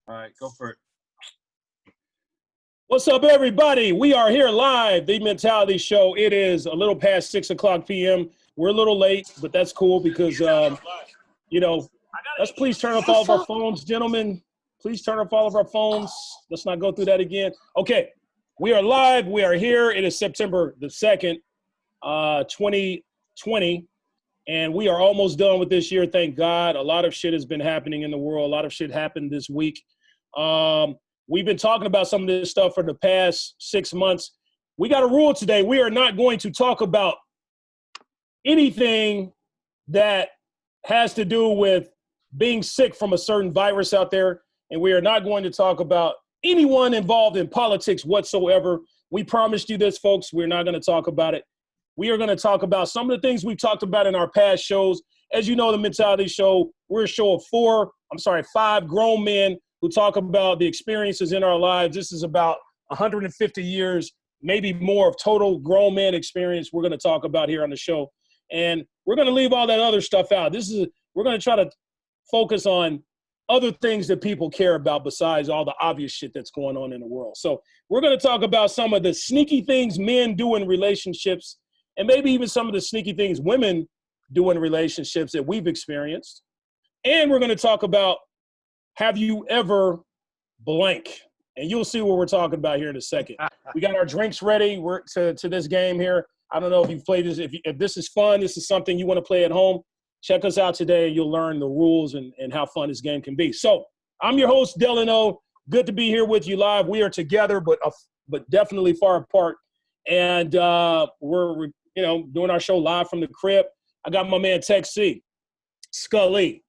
All right, go for it. What's up, everybody? We are here live, The Mentality Show. It is a little past 6 o'clock p.m. We're a little late, but that's cool because, let's please turn off all of our phones, gentlemen. Please turn off all of our phones. Let's not go through that again. Okay, we are live. We are here. It is September the 2nd, 2020, and we are almost done with this year, thank God. A lot of shit has been happening in the world. A lot of shit happened this week. We've been talking about some of this stuff for the past 6 months. We got a rule today. We are not going to talk about anything that has to do with being sick from a certain virus out there. And we are not going to talk about anyone involved in politics whatsoever. We promised you this, folks. We're not going to talk about it. We are going to talk about some of the things we've talked about in our past shows. As you know, the Mentality Show, we're a show of 5 grown men who talk about the experiences in our lives. This is about 150 years, maybe more of total grown man experience we're going to talk about here on the show. And we're going to leave all that other stuff out. We're going to try to focus on other things that people care about besides all the obvious shit that's going on in the world. So we're going to talk about some of the sneaky things men do in relationships, and maybe even some of the sneaky things women do in relationships that we've experienced. And we're going to talk about, have you ever blank? And you'll see what we're talking about here in a second. We got our drinks ready. We're to this game here. I don't know if you've played this. If this is fun, this is something you want to play at home, check us out today. You'll learn the rules and how fun this game can be. So I'm your host, Delano. Good to be here with you live. We are together, but definitely far apart. And we're doing our show live from the crib. I got my man Tech C, Scully,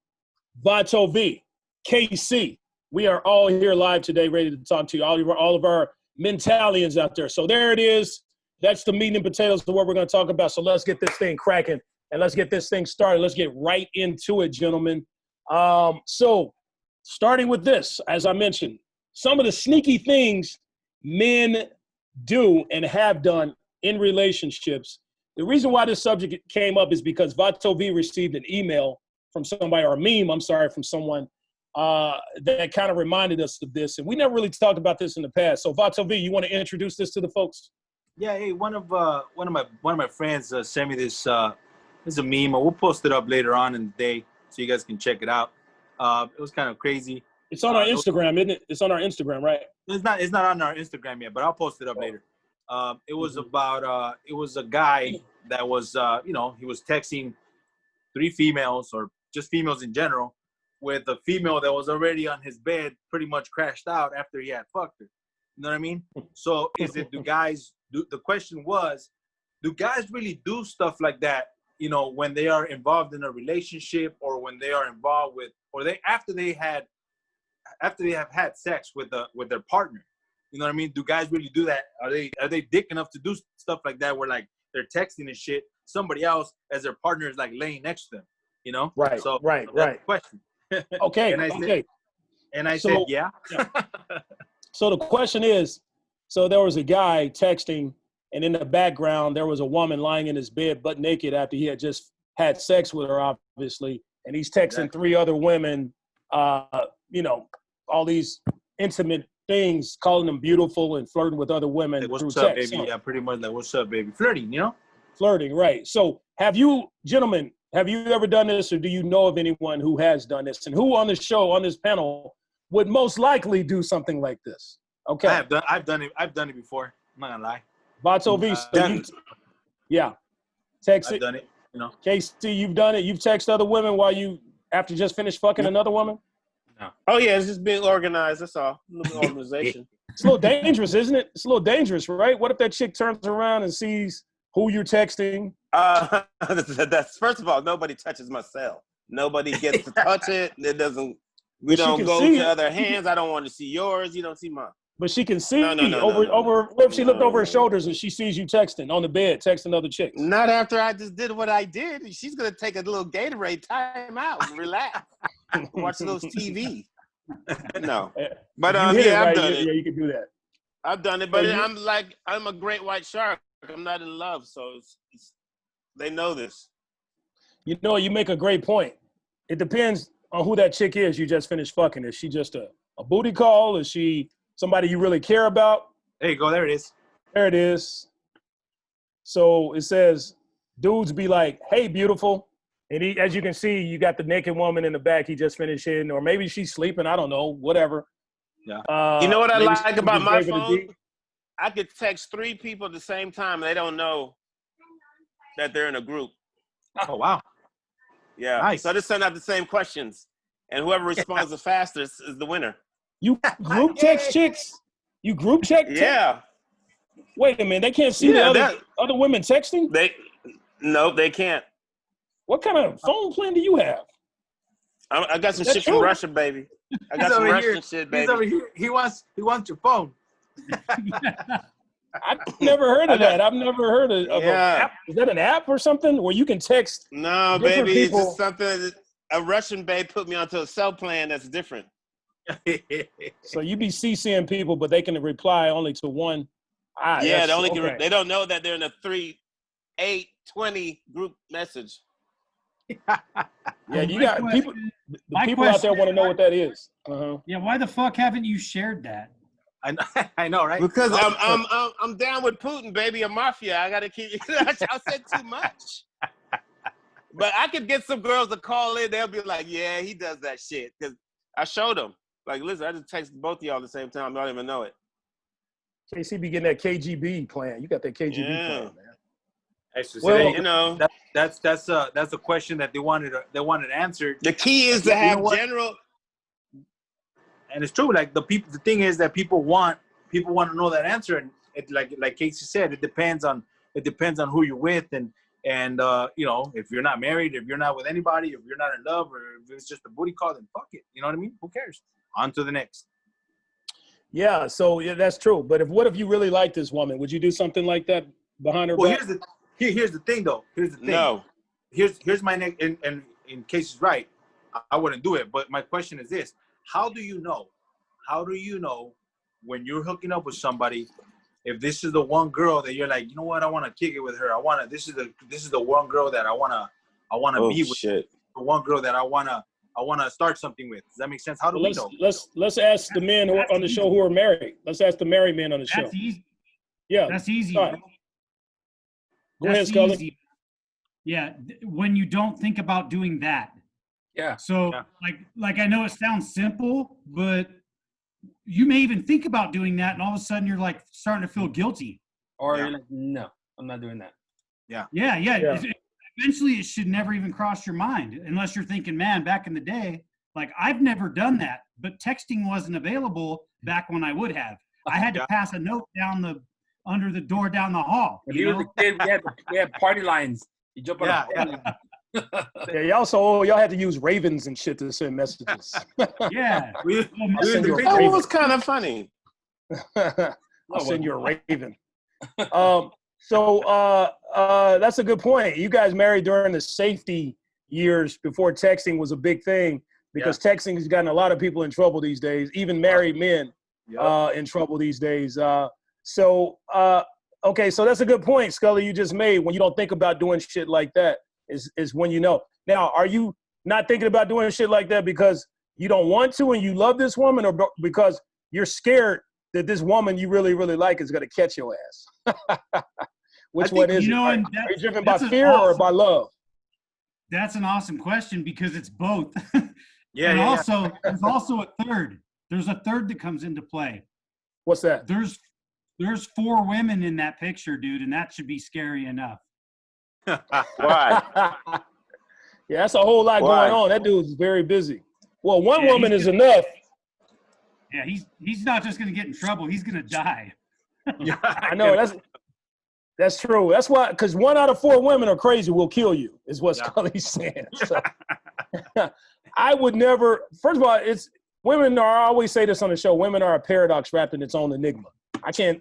Vato V, KC. We are all here live today, ready to talk to you, all of our mentalians out there. So there it is. That's the meat and potatoes of what we're going to talk about. So let's get this thing cracking and let's get this thing started. Let's get right into it, gentlemen. So starting with this, as I mentioned, some of the sneaky things men do and have done in relationships. The reason why this subject came up is because Vato V received an email from somebody, or a meme, from someone that kind of reminded us of this. And we never really talked about this in the past. So Vato V, you want to introduce this to the folks? Yeah, hey, one of my friends sent me this. This is a meme. We'll post it up later on in the day so you guys can check it out. It was kind of crazy. It's on our Instagram, isn't it? It's on our Instagram, right? It's not on our Instagram yet, but I'll post it up later. It was about it was a guy that was he was texting 3 females, or just females in general, with a female that was already on his bed, pretty much crashed out after he had fucked her. You know what I mean? So the question was, do guys really do stuff like that, when they are involved in a relationship, or when they are involved with, or after they have had sex with their partner? You know what I mean? Do guys really do that? Are they dick enough to do stuff like that, where like they're texting and shit somebody else as their partner is like laying next to them? Right. So right. That's the question. Okay. I said, yeah. So the question is, so there was a guy texting, and in the background there was a woman lying in his bed butt naked after he had just had sex with her, obviously, and he's texting 3 other women, all these intimate things, calling them beautiful and flirting with other women. Like, what's through up, text. baby? Yeah, pretty much like, what's up, baby? Flirting, Flirting, right. So gentlemen, have you ever done this, or do you know of anyone who has done this? And who on the show, on this panel, would most likely do something like this? Okay. I've done it before. I'm not gonna lie. Vato V, text it. I've done it, KC, you've done it. You've texted other women after just finished fucking another woman? No. Oh yeah, it's just being organized. That's all. Organization. It's a little dangerous, isn't it? It's a little dangerous, right? What if that chick turns around and sees who you're texting? That's first of all, nobody touches my cell. Nobody gets to touch it. We don't go to other hands. I don't want to see yours. You don't see mine. But she can see over. What if she looked over her shoulders and she sees you texting on the bed, texting other chicks? Not after I just did what I did. She's gonna take a little Gatorade time out and relax, watch a little TV. No, but I've done it. Yeah, you can do that. I've done it, but I'm a great white shark. I'm not in love, so they know this. You make a great point. It depends on who that chick is you just finished fucking. Is she just a a booty call? Is she somebody you really care about? There you go. There it is. There it is. So it says, dudes be like, hey, beautiful. And he, as you can see, you got the naked woman in the back. He just finished hitting, or maybe she's sleeping. I don't know, whatever. Yeah. You know what I maybe like she about just my gave it a phone? D. I could text 3 people at the same time. And they don't know that they're in a group. Oh, wow. Yeah. Nice. So I just send out the same questions. And whoever responds the fastest is the winner. You group text chicks? You group check? Yeah. Wait a minute. They can't see the other women texting? Nope, they can't. What kind of phone plan do you have? I got some Is that shit from true? Russia, baby. I got He's some over Russian here. shit, baby. He's over here. He wants your phone. I've never heard of that. I've never heard of an app. Is that an app or something where you can text? No, different baby. people? It's just something. A Russian babe put me onto a cell plan that's different. So you be CCing people, but they can reply only to one. Yeah, they don't know that they're in a 3, 8, 20 group message. Yeah, you got people. The people out there want to know what that is. Yeah, why the fuck haven't you shared that? I know, right? Because I'm down with Putin, baby, a mafia. I gotta keep. I said too much. But I could get some girls to call in. They'll be like, "Yeah, he does that shit." Because I showed them. Like, listen, I just texted both of y'all at the same time. I don't even know it. KC be getting that KGB plan. You got that KGB plan, man. Well, you know, that's a question that they wanted answered. The key is to have general. And it's true. Like the thing is that people want to know that answer, and it, like Casey said, it depends on who you're with, and you know, if you're not married, if you're not with anybody, if you're not in love, or if it's just a booty call, then fuck it. You know what I mean? Who cares? On to the next. Yeah. So yeah, that's true. But what if you really like this woman? Would you do something like that behind her back? Here's the thing, though. Here's the thing. No. Here's my next. And in case he's right, I wouldn't do it. But my question is this: how do you know? How do you know when you're hooking up with somebody if this is the one girl that you're like, you know what, I want to kick it with her. This is the one girl that I wanna be with. Shit. The one girl that I wanna start something with. Does that make sense? How do we know? Let's ask the men who are on the show who are married. Let's ask the married men on the show. That's easy. Yeah. That's easy. Go ahead, Scully. Yeah, when you don't think about doing that. Yeah. So like I know it sounds simple, but you may even think about doing that, and all of a sudden you're like starting to feel guilty. Or you're like, no, I'm not doing that. Yeah. Eventually, it should never even cross your mind, unless you're thinking, man, back in the day, like I've never done that, but texting wasn't available back when I would have. I had to pass a note under the door down the hall. When you were a kid, we had party lines. You jump on a party line. Yeah, y'all had to use ravens and shit to send messages. Yeah. That was kind of funny. I'll send you a raven. So that's a good point. You guys married during the safety years before texting was a big thing, because texting has gotten a lot of people in trouble these days, even married men in trouble these days. Okay, so that's a good point, Scully, you just made. When you don't think about doing shit like that is when you know. Now, are you not thinking about doing shit like that because you don't want to and you love this woman, or because you're scared that this woman you really, really like is going to catch your ass? Which one is it? Are you driven by fear or by love? That's an awesome question, because it's both. There's also a third. There's a third that comes into play. What's that? There's 4 women in that picture, dude, and that should be scary enough. Why? Yeah, that's a whole lot going on. That dude's very busy. Well, one woman is enough. Yeah, he's not just going to get in trouble. He's going to die. I know. That's true. That's why, because 1 out of 4 women are crazy, will kill you, is what Scully's saying. So, I would never. First of all, women are. I always say this on the show. Women are a paradox wrapped in its own enigma. I can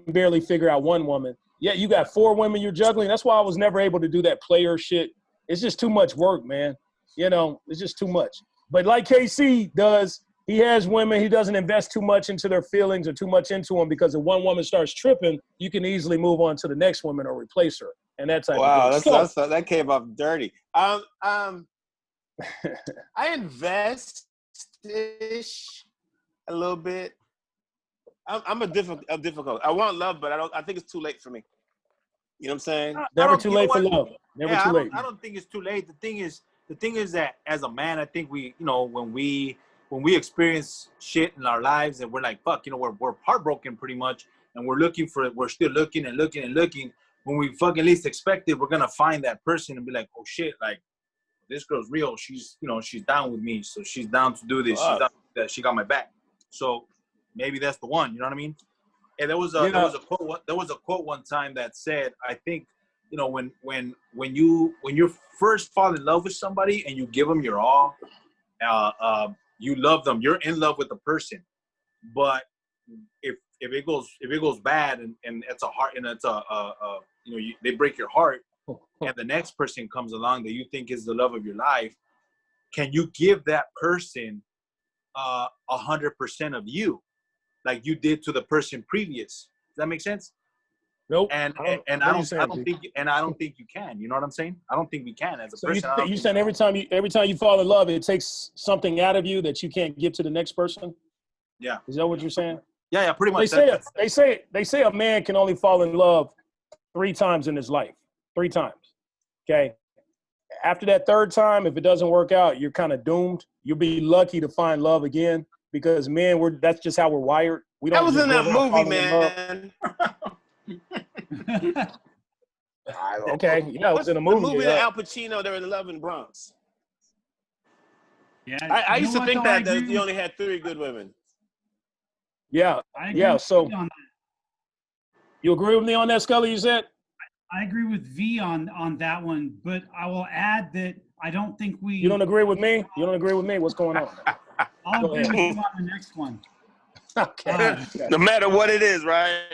barely figure out one woman. Yeah, you got 4 women you're juggling. That's why I was never able to do that player shit. It's just too much work, man. You know, it's just too much. But like KC does, he has women. He doesn't invest too much into their feelings or too much into them, because if one woman starts tripping, you can easily move on to the next woman or replace her. And that type of thing. Wow, that came off dirty. I invest-ish, a little bit. I'm a difficult. I want love, but I think it's too late for me. You know what I'm saying? Never too late for love. Never too late. I don't think it's too late. The thing is that as a man, I think we, when we experience shit in our lives and we're like, fuck, we're heartbroken pretty much, and we're still looking and looking and looking. When we fucking least expect it, we're gonna find that person and be like, oh shit, like this girl's real. She's down with me, so she's down to do this. She's down to do that. She got my back. So maybe that's the one. You know what I mean? And there was a quote one time that said, I think, when you first fall in love with somebody and you give them your all, you love them. You're in love with the person. But if it goes bad and it's a heart and it's they break your heart, and the next person comes along that you think is the love of your life, can you give that person 100% of you, like you did to the person previous? Does that make sense? Nope. And I don't think you can. You know what I'm saying? I don't think we can as a person. You saying every time you fall in love, it takes something out of you that you can't give to the next person? Yeah. Is that what you're saying? Yeah, pretty much. They say a man can only fall in love 3 times in his life. 3 times. Okay. After that 3rd time, if it doesn't work out, you're kind of doomed. You'll be lucky to find love again, because men, that's just how we're wired. We don't. That was in that movie, man. Okay, yeah, it was in a movie. The movie that Al Pacino, they were in Love in the Bronx. Yeah, I used to think that you only had 3 good women. Yeah, so you agree with me on that, Scully? You said. I agree with V on that one, but I will add that I don't think we. You don't agree with me? You don't agree with me? What's going on? I'll agree with you on the next one. Okay. No matter what it is, right?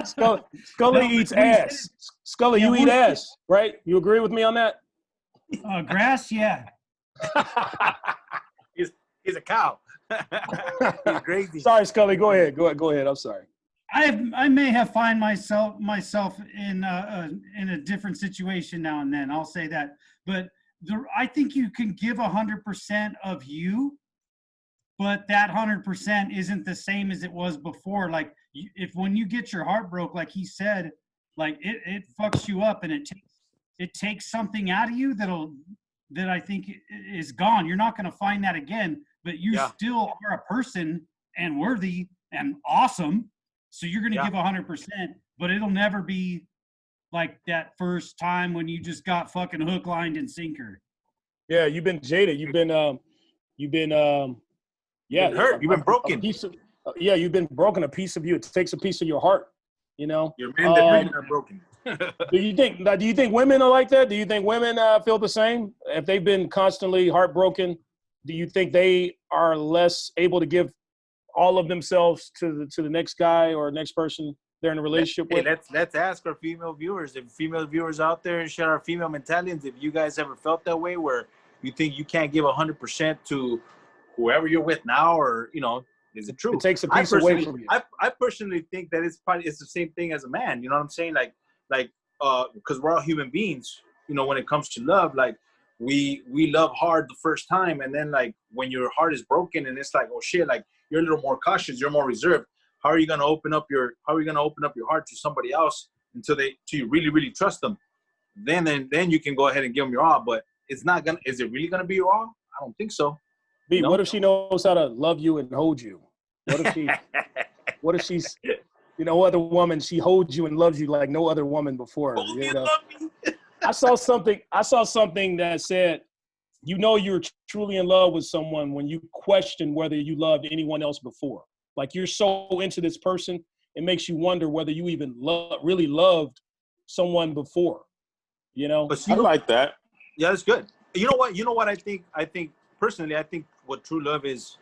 Scully eats ass. Scully, you eat ass, right? You agree with me on that? Grass, yeah. He's a cow. He's crazy. Sorry, Scully. Go ahead. Go ahead. I'm sorry. I may have find myself in a different situation now and then. I'll say that, but I think you can give 100% of you, but that 100% isn't the same as it was before. Like when you get your heart broke, like he said, like it fucks you up, and it takes something out of you that I think is gone. You're not going to find that again, but you still are a person and worthy and awesome. So you're going to give 100%, but it'll never be like that first time when you just got fucking hook, line, and sinker. Yeah, you've been jaded. You've been hurt. You've been broken. You've been broken. A piece of you. It takes a piece of your heart. Your men are broken. Do you think women are like that? Do you think women feel the same? If they've been constantly heartbroken, do you think they are less able to give all of themselves to the next guy or next person they're in a relationship with? Let's ask our female viewers. If female viewers out there and share our female mentalities, if you guys ever felt that way, where you think you can't give 100% to whoever you're with now, or is it true? It takes a piece away from you. I personally think that it's the same thing as a man. You know what I'm saying? Like because we're all human beings. When it comes to love, like we love hard the first time, and then like when your heart is broken and it's like, oh shit, like you're a little more cautious, you're more reserved. How are you gonna open up your heart to somebody else until you really, really trust them? Then you can go ahead and give them your all. But is it really gonna be your all? I don't think so. B, what if she knows how to love you and hold you? What if she's other woman, she holds you and loves you like no other woman before? I saw something that said, you're truly in love with someone when you question whether you loved anyone else before. Like you're so into this person, it makes you wonder whether you even really loved someone before. But I like that. Yeah, that's good. You know what I think personally, I think what true love is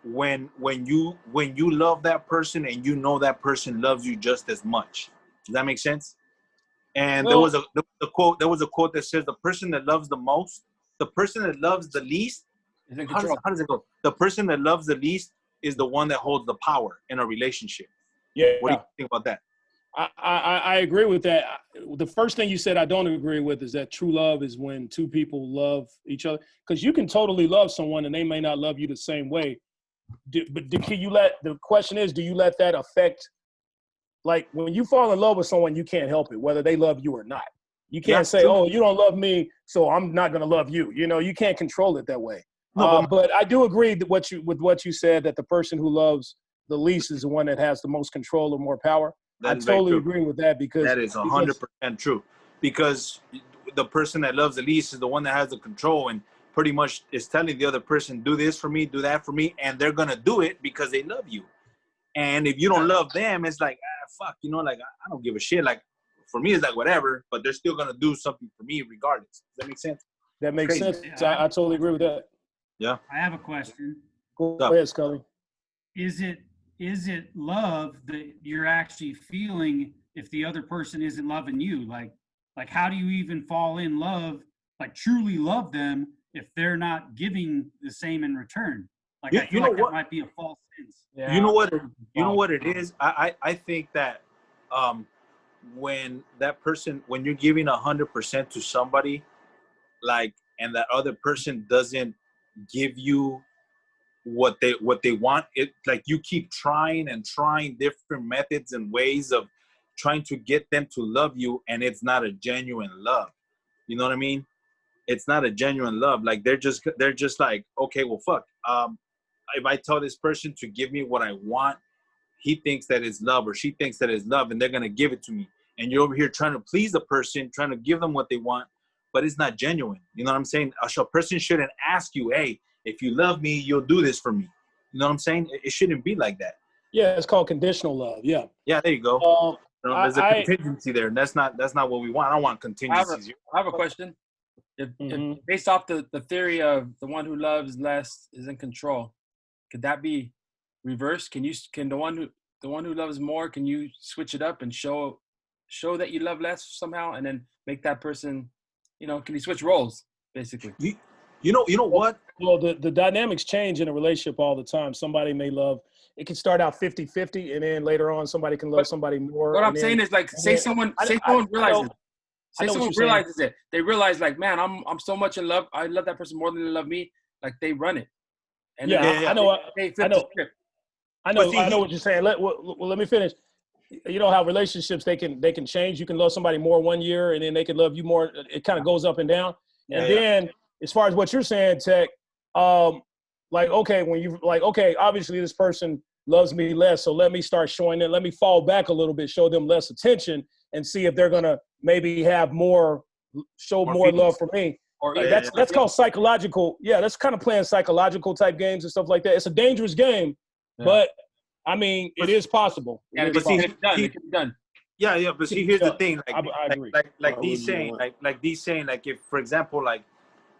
when you love that person and that person loves you just as much. Does that make sense? And there was a quote that says, the person that loves the most, the person that loves the least, how does it go? The person that loves the least is the one that holds the power in a relationship. Yeah. What do you think about that? I agree with that. The first thing you said I don't agree with is that true love is when two people love each other. Because you can totally love someone and they may not love you the same way. The question is, do you let that affect, like when you fall in love with someone, you can't help it, whether they love you or not. You can't say, oh, you don't love me, so I'm not going to love you. You know, you can't control it that way. No, but I do agree with what you said, that the person who loves the least is the one that has the most control or more power. I totally agree with that, because that is 100% true. Because the person that loves the least is the one that has the control and pretty much is telling the other person, do this for me, do that for me, and they're gonna do it because they love you. And if you don't love them, it's like, fuck, you know, like I don't give a shit. Like for me, it's like whatever, but they're still gonna do something for me regardless. Does that make sense? That makes sense. I totally agree with that. Yeah. I have a question. Go ahead, Scully. Is it love that you're actually feeling if the other person isn't loving you? Like how do you even fall in love, like truly love them, if they're not giving the same in return? Like I feel like that might be a false sense. Yeah. You know what it is? I think that when that person, when you're giving 100% to somebody, like, and that other person doesn't give you what they want, it like you keep trying and trying different methods and ways of trying to get them to love you, and it's not a genuine love. You know what I mean? It's not a genuine love. Like they're just like, okay, well, fuck. If I tell this person to give me what I want, he thinks that it's love, or she thinks that it's love, and they're gonna give it to me. And you're over here trying to please the person, trying to give them what they want, but it's not genuine. You know what I'm saying? A person shouldn't ask you, hey, if you love me, you'll do this for me. You know what I'm saying? It shouldn't be like that. Yeah, it's called conditional love. Yeah. Yeah, there you go. There's a contingency there, and that's not what we want. I don't want contingencies. I have a question. If based off the theory of the one who loves less is in control, could that be reversed? Can the one who loves more, can you switch it up and show that you love less somehow, and then make that person, you know, can you switch roles basically? You know what? Well, the dynamics change in a relationship all the time. Somebody may love, it can start out 50-50, and then later on somebody can love somebody more. What I'm saying is, like, say someone realizes it. They realize, like, man, I'm so much in love. I love that person more than they love me. Like, they run it. And I know what you're saying. Let me finish. You know how relationships, they can change. You can love somebody more one year, and then they can love you more. It kind of goes up and down. Then as far as what you're saying, Tech, like, okay, when you like, okay, obviously this person loves me less, so let me start showing it. Let me fall back a little bit, show them less attention, and see if they're gonna maybe have more love for me. Or that's called psychological. Yeah, that's kind of playing psychological type games and stuff like that. It's a dangerous game, but I mean, it is possible. It can be done. Yeah, but see, here's the thing. Like, I agree. Like D's saying, like if, for example, like,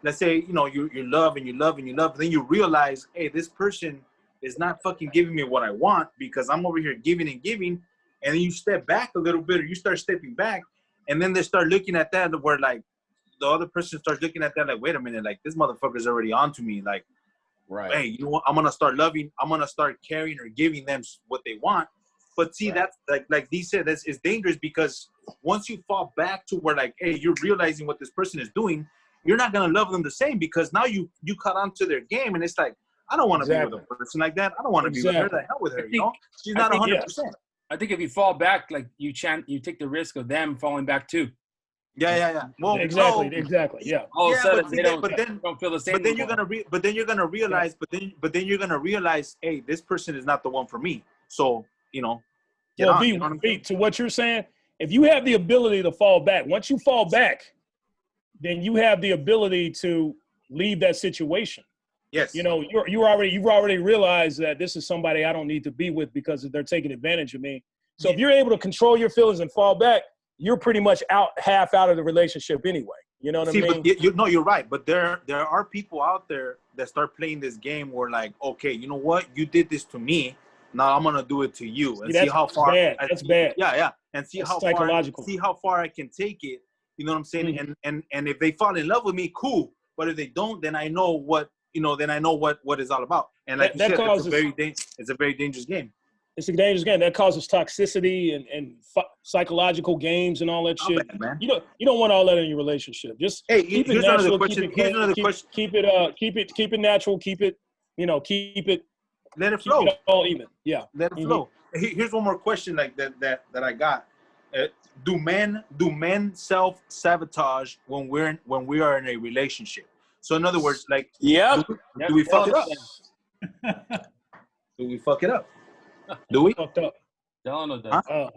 let's say, you know, you love and you love and you love, then you realize, hey, this person is not fucking giving me what I want because I'm over here giving and giving, and then you step back a little bit, or you start stepping back, and then they start looking at that where, like, the other person starts looking at that like, wait a minute, like, this motherfucker's already on to me, like, right. Hey, you know what? I'm gonna start loving. I'm gonna start caring or giving them what they want. But see, that's like Dee said, it's dangerous, because once you fall back to where, like, hey, you're realizing what this person is doing, you're not gonna love them the same, because now you caught on to their game, and it's like, I don't want to be with a person like that. I don't want to be with her. The hell with her, you know? She's not 100%. I think if you fall back, like, you take the risk of them falling back too. Yeah. Well, exactly. Yeah. All of a sudden, they don't feel the same. But then you're gonna realize, hey, this person is not the one for me. So, you know. V, to what you're saying, if you have the ability to fall back, once you fall back, then you have the ability to leave that situation. Yes. You know, you've already realized that this is somebody I don't need to be with because they're taking advantage of me. So if you're able to control your feelings and fall back, you're pretty much half out of the relationship anyway. You know what I mean? But you're right. But there are people out there that start playing this game where, like, okay, you know what? You did this to me. Now I'm gonna do it to you, and see how far. That's bad. Yeah. And see how psychological. See how far I can take it. You know what I'm saying? Mm-hmm. And if they fall in love with me, cool. But if they don't, then I know what, you know. Then I know what it's all about. And like you said, it's a very dangerous game. It's a dangerous game that causes toxicity and psychological games and all that How shit. bad, man. You don't want all that in your relationship. Just Hey, keep it here's another natural. question. Keep it Here's clean. another question. Keep it natural. Keep it, keep it Let it flow. all even. Yeah. Let it flow. Here's one more question like that I got. Do men self-sabotage when we are in a relationship? So in other words, like, Yep. do we fuck it up? Do we fuck it up? Do we? Fucked up. Delano does. Huh?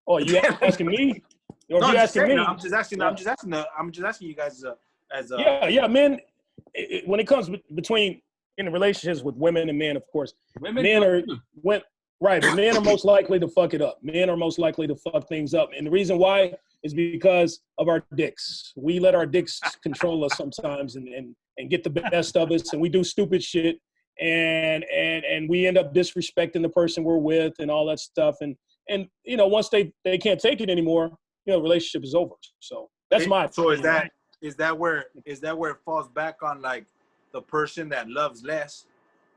Oh, you asking me? Or No, you asking me? I'm just asking you guys as Yeah, men. When it comes between in the relationships with women and men, of course, Women men do are it too. right, but men are most likely to fuck it up. Men are most likely to fuck things up, and the reason why is because of our dicks. We let our dicks control us sometimes, and get the best of us, and we do stupid shit, and we end up disrespecting the person we're with, and all that stuff, and once they can't take it anymore, relationship is over. So that's my. So opinion. is that where it falls back on, like, the person that loves less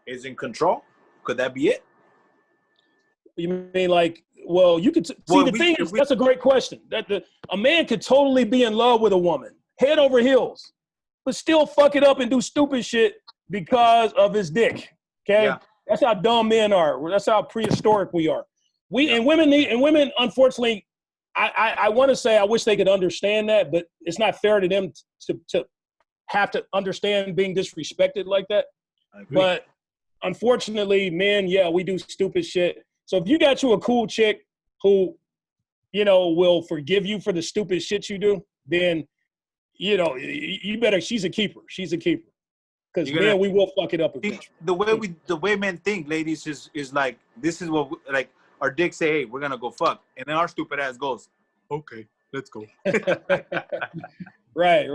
is in control? Could that be it? You mean like, well, you could that's a great question. A man could totally be in love with a woman, head over heels, but still fuck it up and do stupid shit because of his dick. Okay, Yeah. That's how dumb men are. That's how prehistoric we are. And women, unfortunately, I want to say I wish they could understand that, but it's not fair to them to have to understand being disrespected like that. I agree. But unfortunately, men, we do stupid shit. So if you got you a cool chick who, will forgive you for the stupid shit you do, then, you better, she's a keeper. She's a keeper. Because, man, we will fuck it up eventually. The way men think, ladies, is like, this is what, like, our dicks say, hey, we're going to go fuck. And then our stupid ass goes, okay, let's go. Right.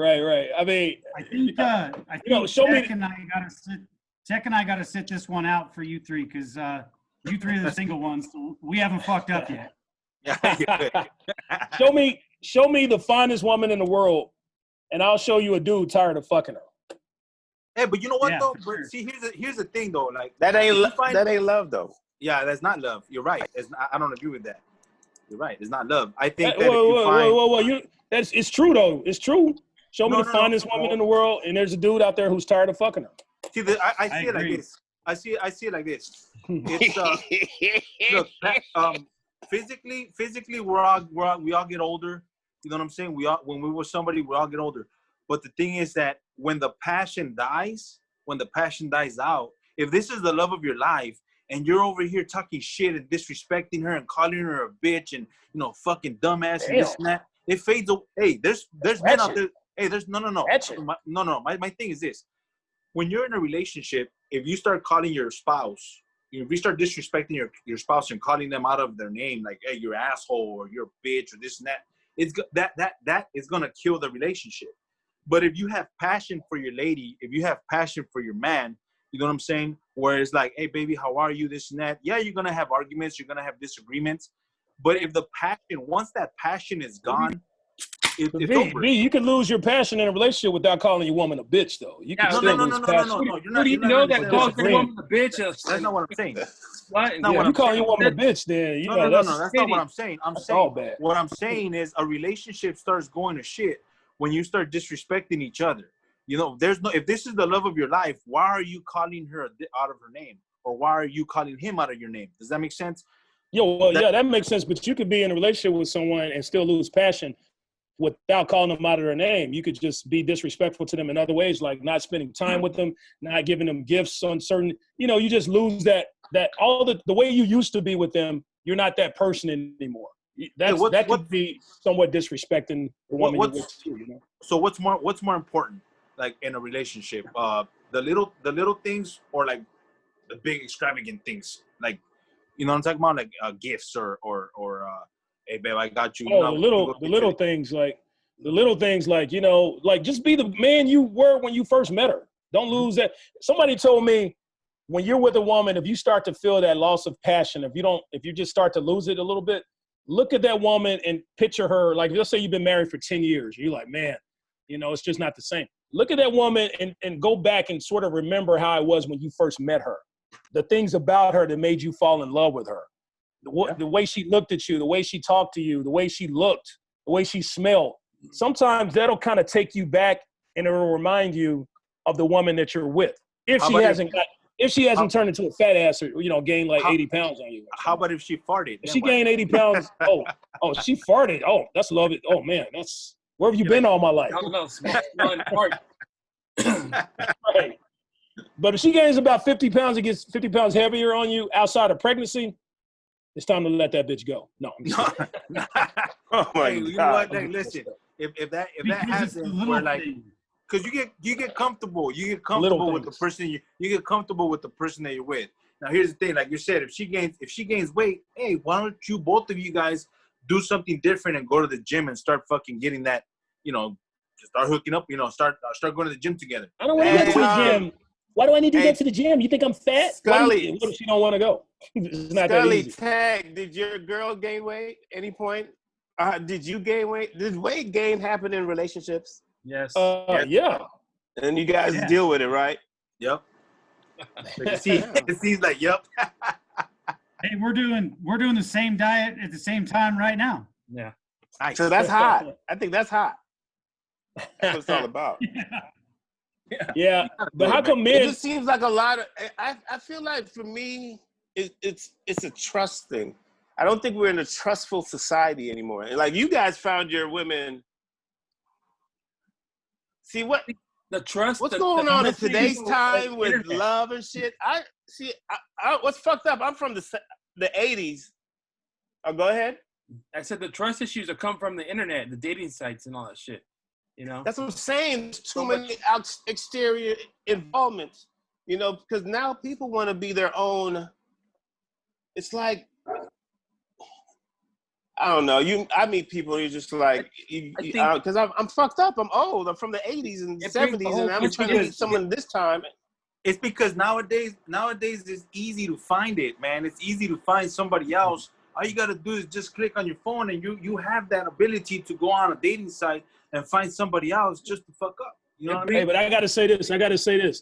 I mean, I think show me. Tech and I gotta sit this one out for you three, because you three are the single ones, so we haven't fucked up yet. Show me the finest woman in the world, and I'll show you a dude tired of fucking her. Hey, but you know what, though? Sure. But see, here's the thing, though. Like, That ain't love, though. Yeah, that's not love. You're right. I don't agree with that. You're right. It's not love. I think it's true, though. It's true. Show me the finest woman in the world, and there's a dude out there who's tired of fucking her. See, I see it like this. I see it like this. It's look, physically, we all get older. You know what I'm saying? When we were somebody, we all get older. But the thing is that when the passion dies out, if this is the love of your life, and you're over here talking shit and disrespecting her and calling her a bitch and fucking dumbass and this and that, it fades away. Hey, there's men out there. Hey, there's no. My thing is this: when you're in a relationship, if you start calling your spouse, if you start disrespecting your spouse and calling them out of their name, like, hey, you're an asshole or you're a bitch or this and that, it's that is gonna kill the relationship. But if you have passion for your lady, if you have passion for your man, you know what I'm saying? Where it's like, hey, baby, how are you? This and that. Yeah, you're gonna have arguments, you're gonna have disagreements, but if the passion, once that passion is gone, it's over. You can lose your passion in a relationship without calling your woman a bitch, though. You can still lose passion. No. You know that calling your woman a bitch? That's not what I'm saying. What? Yeah, you calling your woman a bitch, then no. That's not what I'm saying. Bad. What I'm saying is a relationship starts going to shit when you start disrespecting each other. If this is the love of your life, why are you calling her out of her name, or why are you calling him out of your name? Does that make sense? That makes sense. But you could be in a relationship with someone and still lose passion without calling them out of their name. You could just be disrespectful to them in other ways, like not spending time with them, not giving them gifts on certain. You just lose that all the way you used to be with them. You're not that person anymore. That could be somewhat disrespecting the woman you're with too. So what's more important, like, in a relationship? The little things, or like the big extravagant things, like, what I'm talking about, like gifts or hey babe, I got you. The little things like like just be the man you were when you first met her. Don't lose that. Somebody told me, when you're with a woman, if you start to feel that loss of passion, if you just start to lose it a little bit, look at that woman and picture her. Like, let's say you've been married for 10 years. You're like, man, it's just not the same. Look at that woman and go back and sort of remember how it was when you first met her. The things about her that made you fall in love with her. the way she looked at you, the way she talked to you, the way she looked, the way she smelled. Sometimes that'll kind of take you back and it will remind you of the woman that you're with. If she hasn't turned into a fat ass or, gained like 80 pounds on you. How about if she farted? If she gained 80 pounds, she farted. Oh, that's love it. Oh man, where have you been all my life? Right. But if she gains about 50 pounds, it gets 50 pounds heavier on you outside of pregnancy, it's time to let that bitch go. No, I'm just kidding. Oh my You know God. what? Hey, listen, if that Because it's the happens, little where like, thing. because you get comfortable, with the person you get comfortable with the person that you're with. Now here's the thing, like you said, if she gains weight, hey, why don't you both of you guys do something different and go to the gym and start fucking getting that, start hooking up, start going to the gym together. I don't want to go to the gym. Why do I need to go to the gym? You think I'm fat? Scully. What if she don't want to go? It's not that Scully, easy. tag, did your girl gain weight any point? Did you gain weight? Did weight gain happen in relationships? Yes. Yeah. And you guys deal with it, right? Yep. It seems like, yep. Hey, we're doing the same diet at the same time right now. Yeah. Nice. So that's hot. I think that's hot. That's what it's all about. Yeah. But how come It men? just seems like a lot of. I feel like for me, it's a trust thing. I don't think we're in a trustful society anymore. And like you guys found your women. See what The trust. what's going on in today's time with internet. love and shit. I see. What's fucked up? I'm from the 80s. Oh, go ahead. I said the trust issues that come from the internet, the dating sites, and all that shit. That's what I'm saying. There's too many exterior involvements, because now people want to be their own. It's like, I don't know. I meet people, you're just like, because I'm fucked up. I'm old. I'm from the 80s and 70s, and I'm trying to meet someone this time. It's because nowadays it's easy to find it, man. It's easy to find somebody else. All you gotta do is just click on your phone, and you have that ability to go on a dating site and find somebody else just to fuck up. You know what I mean? Hey, but I gotta say this.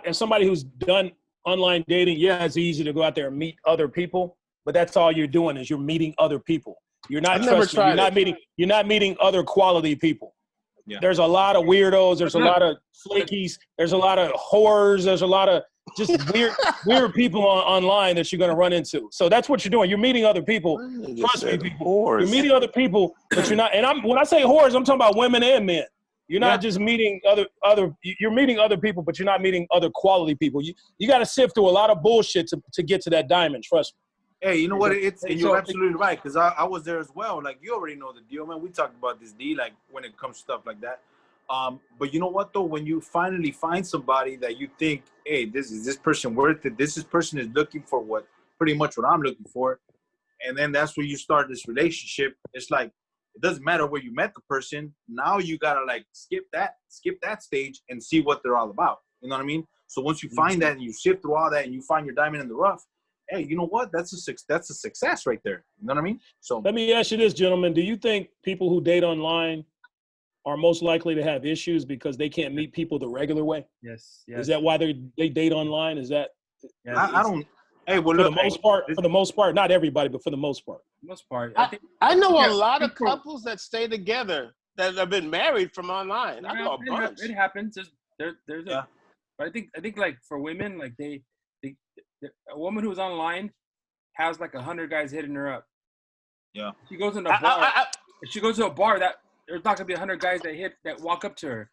As somebody who's done online dating, yeah, it's easy to go out there and meet other people, but that's all you're doing is you're meeting other people. You're not trusting. You're not meeting other quality people. Yeah. There's a lot of weirdos. There's a lot of flakies. There's a lot of whores. There's a lot of just weird people online that you're going to run into. So that's what you're doing. You're meeting other people. Trust me, people. Whores. You're meeting other people, but you're not. And when I say whores, I'm talking about women and men. You're not just meeting other. You're meeting other people, but you're not meeting other quality people. You got to sift through a lot of bullshit to get to that diamond. Trust me. Hey, you know what? You're absolutely right, because I was there as well. Like, you already know the deal, man. We talked about this, D, like, when it comes to stuff like that. But you know what, though? When you finally find somebody that you think, hey, this person worth it? This person is looking for pretty much what I'm looking for. And then that's where you start this relationship. It's like, it doesn't matter where you met the person. Now you got to, like, skip that stage and see what they're all about. You know what I mean? So once you find that and you sift through all that and you find your diamond in the rough, hey, you know what? That's a success right there. You know what I mean? So let me ask you this, gentlemen. Do you think people who date online are most likely to have issues because they can't meet people the regular way? Yes. Is that why they date online? Is that? I don't. Hey, well, for the most part, not everybody, but for the most part. I know a lot of couples that stay together that have been married from online. I know a bunch. It happens. But I think like for women, like a woman who's online has like 100 guys hitting her up. Yeah. She goes in a bar. If she goes to a bar, that there's not gonna be 100 guys that walk up to her.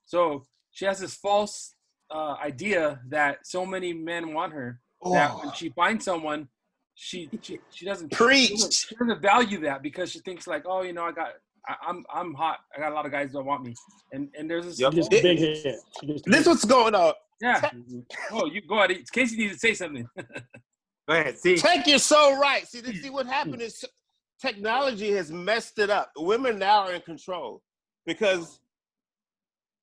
So she has this false idea that so many men want her that when she finds someone, she doesn't She doesn't value that because she thinks like, oh, I'm hot. I got a lot of guys that want me. And there's this big head. This what's going on. Yeah. Oh, you go ahead. Casey needs to say something. Go ahead. See. Tech, you're so right. See what happened is technology has messed it up. Women now are in control because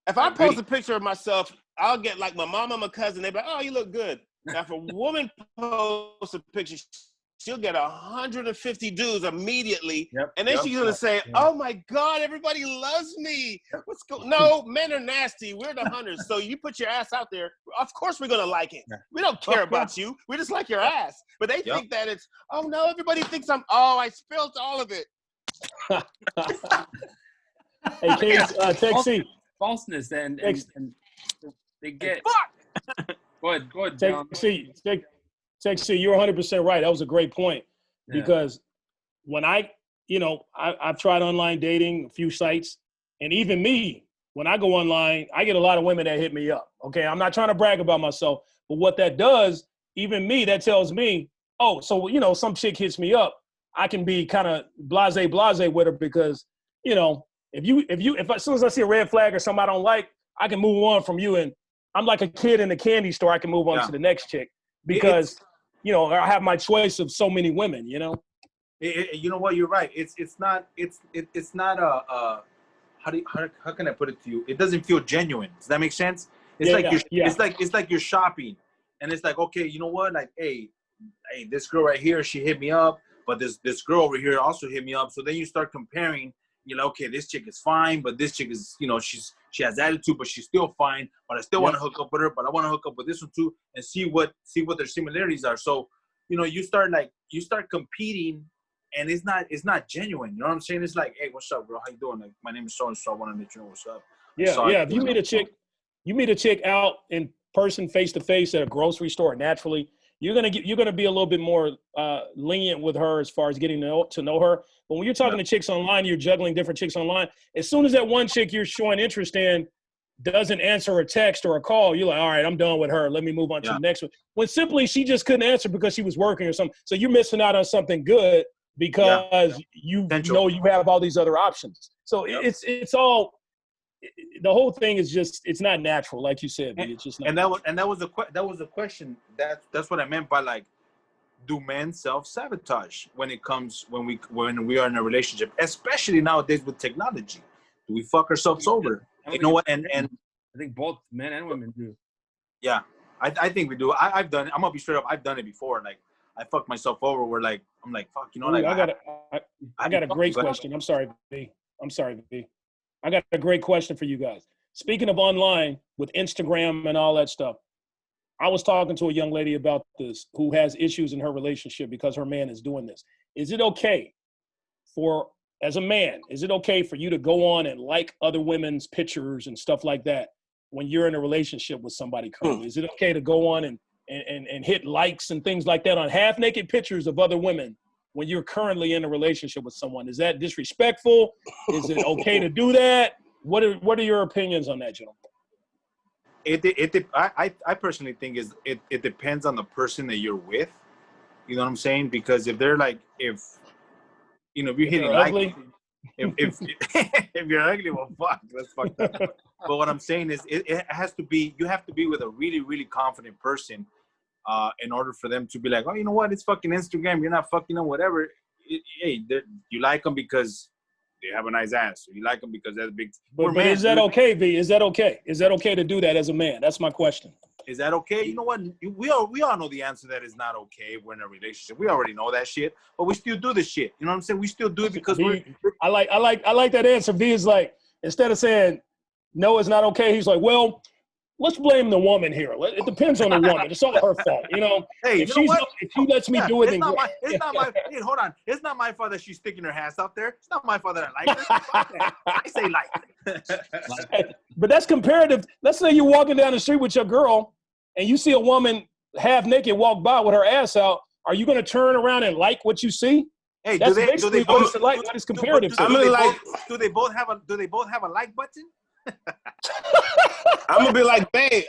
if I post a picture of myself, I'll get like my mama, my cousin. They're like, "Oh, you look good." Now, if a woman posts a picture, she'll get 150 dudes immediately. Yep. And then she's going to say, oh my God, everybody loves me. What's going No, men are nasty. We're the hunters. So you put your ass out there. Of course we're going to like it. We don't care about you. We just like your ass. But they think that it's, oh no, everybody thinks I spilled all of it. Hey, kids, Texie. Falseness and they get. Fuck! Go ahead, John. Texie, you're 100% right. That was a great point because when I've tried online dating, a few sites, and even me, when I go online, I get a lot of women that hit me up. Okay, I'm not trying to brag about myself, but what that does, even me, that tells me, oh, so some chick hits me up, I can be kind of blase with her because if as soon as I see a red flag or something I don't like, I can move on from you. And I'm like a kid in a candy store. I can move on to the next chick because, I have my choice of so many women, You know what? You're right. It's not how can I put it to you? It doesn't feel genuine. Does that make sense? It's like you're shopping and it's like, okay, you know what? Like, hey, this girl right here, she hit me up, but this girl over here also hit me up. So then you start comparing. You're like, okay, this chick is fine, but this chick is, she has attitude, but she's still fine. But I still want to hook up with her, but I want to hook up with this one too, and see what their similarities are. So, you start competing, and it's not genuine. You know what I'm saying? It's like, hey, what's up, bro? How you doing? Like, my name is so and so. I want to let you know what's up. If you meet a chick out in person, face to face at a grocery store, naturally, you're gonna be a little bit more lenient with her as far as getting to know her. But when you're talking to chicks online, you're juggling different chicks online. As soon as that one chick you're showing interest in doesn't answer a text or a call, you're like, all right, I'm done with her. Let me move on to the next one. When simply she just couldn't answer because she was working or something. So you're missing out on something good because you have all these other options. So it's all. The whole thing is just, it's not natural, like you said. It's just not. And that was a question. That's what I meant by, like, do men self-sabotage when we are in a relationship, especially nowadays with technology? Do we fuck ourselves over? You know what? And I think both men and women do. Yeah, I think we do. I've done it. I'm gonna be straight up. I've done it before. Like, I fucked myself over. Where I'm like, fuck. I got a great question. I'm sorry, V. I got a great question for you guys. Speaking of online with Instagram and all that stuff, I was talking to a young lady about this who has issues in her relationship because her man is doing this. Is it okay as a man, is it okay for you to go on and like other women's pictures and stuff like that when you're in a relationship with somebody currently? Is it okay to go on and hit likes and things like that on half-naked pictures of other women when you're currently in a relationship with someone? Is that disrespectful? Is it okay to do that? What are your opinions on that, gentlemen? I personally think it depends on the person that you're with. You know what I'm saying? Because if they're like, if you're hitting like, if you're ugly, well, fuck, that's fucked up. But what I'm saying is, it has to be, you have to be with a really, really confident person in order for them to be like, oh, you know what? It's fucking Instagram. You're not fucking them, whatever. You like them because they have a nice ass. Or you like them because they're big. But is that okay, V? Is that okay? Is that okay to do that as a man? That's my question. Is that okay? You know what? We all know the answer that is not okay. We're in a relationship. We already know that shit, but we still do this shit. You know what I'm saying? We still do it because I like that answer. V is like, instead of saying no, it's not okay, he's like, well, let's blame the woman here. It depends on the woman. It's all her fault, you know. Hey, if she lets me do it, then it's not my. Hey, hold on. It's not my fault that she's sticking her ass out there. It's not my fault that I like her. I say like. But that's comparative. Let's say you're walking down the street with your girl, and you see a woman half naked walk by with her ass out. Are you going to turn around and like what you see? Hey, that's do they both like? What is comparative? Do they both have a like button? I'm gonna be like, babe,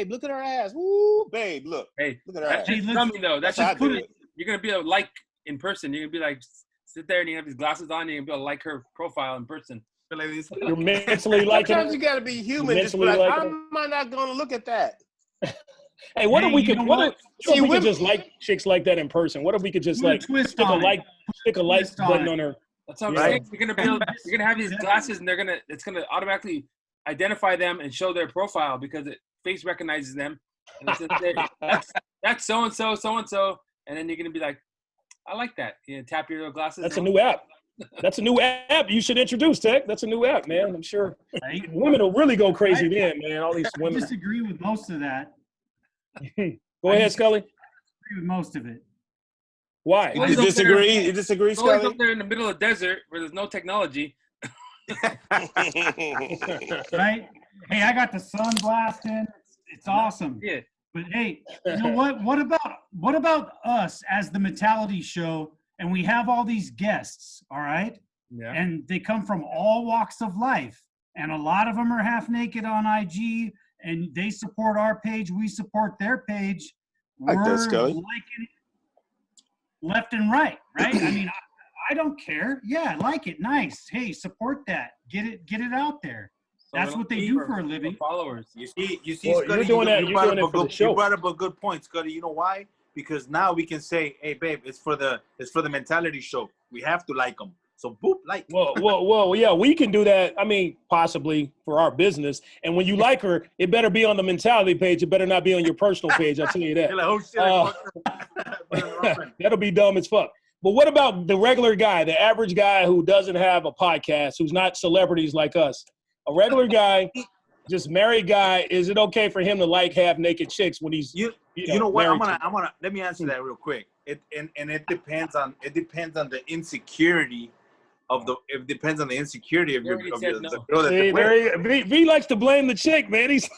look at her ass. Woo, babe, look. Hey, look at her ass. That's something though. That's just put it. You're gonna be able to like in person. You're gonna be like, sit there and you have these glasses on. And you're gonna be able to like her profile in person. You're mentally liking. Sometimes you gotta be human. Just be like, how am I not gonna look at that? Hey, what if we could? What if we could just like chicks like that in person? What if we could just like stick a like button on her? That's what I'm saying. You're gonna have these glasses, and it's gonna automatically identify them and show their profile because face recognizes them. And that's so and so, and then you're gonna be like, I like that. You know, tap your little glasses. That's a new app. That's a new app you should introduce, Tech. That's a new app, man. I'm sure women will really go crazy then, man. All these I women. disagree with most of that. Go ahead, Scully. Agree with most of it. Why? You disagree? You disagree, It's always Scully? up there in the middle of the desert where there's no technology. Right? Hey, I got the sun blasting. It's awesome. Yeah. But hey, you know what? What about us as the Mentality Show? And we have all these guests, all right? Yeah. And they come from all walks of life. And a lot of them are half naked on IG, and they support our page. We support their page. Like that, We're Scully. liking it left and right? I mean, I don't care. Yeah, like it. Nice. Hey, support that. Get it out there. So That's it'll what they be do for a living. Followers. You see, Well, Scuddy, you're doing that. You're doing it for the show. You brought up a good point, Scuddy. You know why? Because now we can say, "Hey, babe, it's for the Mentality Show. We have to like them." So, boop, like. Well, yeah, we can do that. I mean, possibly for our business. And when you like her, it better be on the Mentality page. It better not be on your personal page. I'll tell you that. You're like, oh shit! That'll be dumb as fuck. But what about the regular guy, the average guy who doesn't have a podcast, who's not celebrities like us? A regular guy, just married guy. Is it okay for him to like half-naked chicks when he's You know what? married I'm gonna let me answer that real quick. It depends on the insecurity of the. It depends on the insecurity of You your already of said your, no. the girl that See, they're with. V likes to blame the chick, man. He's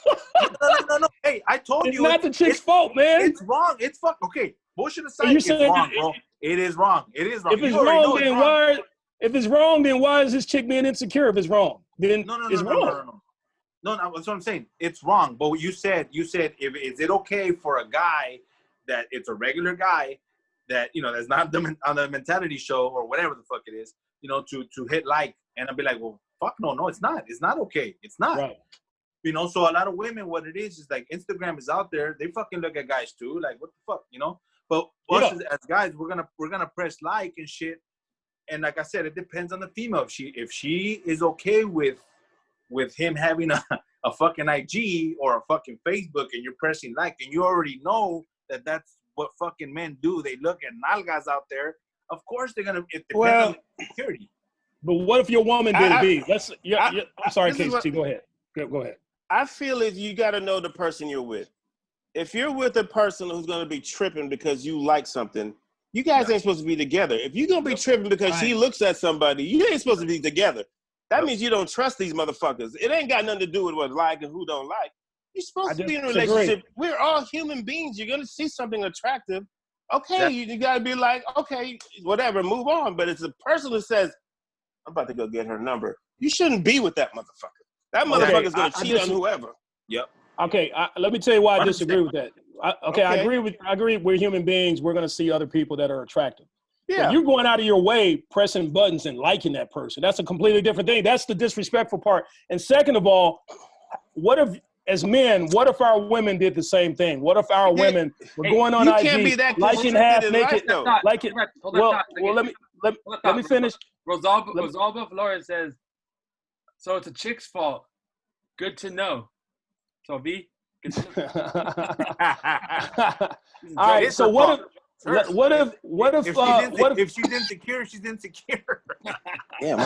No. Hey, I told it's you. not the chick's fault, man. It's wrong. It's fuck. Okay, bullshit aside. You It's saying wrong, bro. It is wrong. It is wrong. If it's You already know wrong, it's then wrong. why? If it's wrong, then why is this chick being insecure? If it's wrong, then it's wrong. No, that's what I'm saying. It's wrong. But you said, is it okay for a guy that it's a regular guy that, that's not on the Mentality Show or whatever the fuck it is, to hit like, and I'll be like, well, fuck no, it's not. It's not okay. It's not. Right. So a lot of women, what it is like Instagram is out there. They fucking look at guys too. Like, what the fuck, But us as guys, we're gonna press like and shit. And like I said, it depends on the female. If she is okay with him having a fucking IG or a fucking Facebook and you're pressing like, and you already know that that's what fucking men do. They look at nalgas out there. Of course they're gonna. It depends on the security. But what if your woman did it? I'm sorry, this is Casey. Go ahead. Go ahead. I feel is you got to know the person you're with. If you're with a person who's going to be tripping because you like something, you guys ain't supposed to be together. If you're going to be tripping because she looks at somebody, you ain't supposed to be together. That means you don't trust these motherfuckers. It ain't got nothing to do with what like and who don't like. You're supposed to be in a relationship. We're all human beings. You're going to see something attractive. Okay, you got to be like, okay, whatever, move on. But it's a person who says, I'm about to go get her number. You shouldn't be with that motherfucker. That motherfucker's going to cheat on whoever. Yep. Okay, let me tell you why I disagree with that. I agree. We're human beings. We're going to see other people that are attractive. Yeah. But you're going out of your way, pressing buttons and liking that person. That's a completely different thing. That's the disrespectful part. And second of all, what if, as men, what if our women did the same thing? What if our women were going on IG, liking half naked, like it? Well, let me finish. Rosalba Flores says, so it's a chick's fault. Good to know. So B. All right. So what if she's insecure, she's insecure. Damn.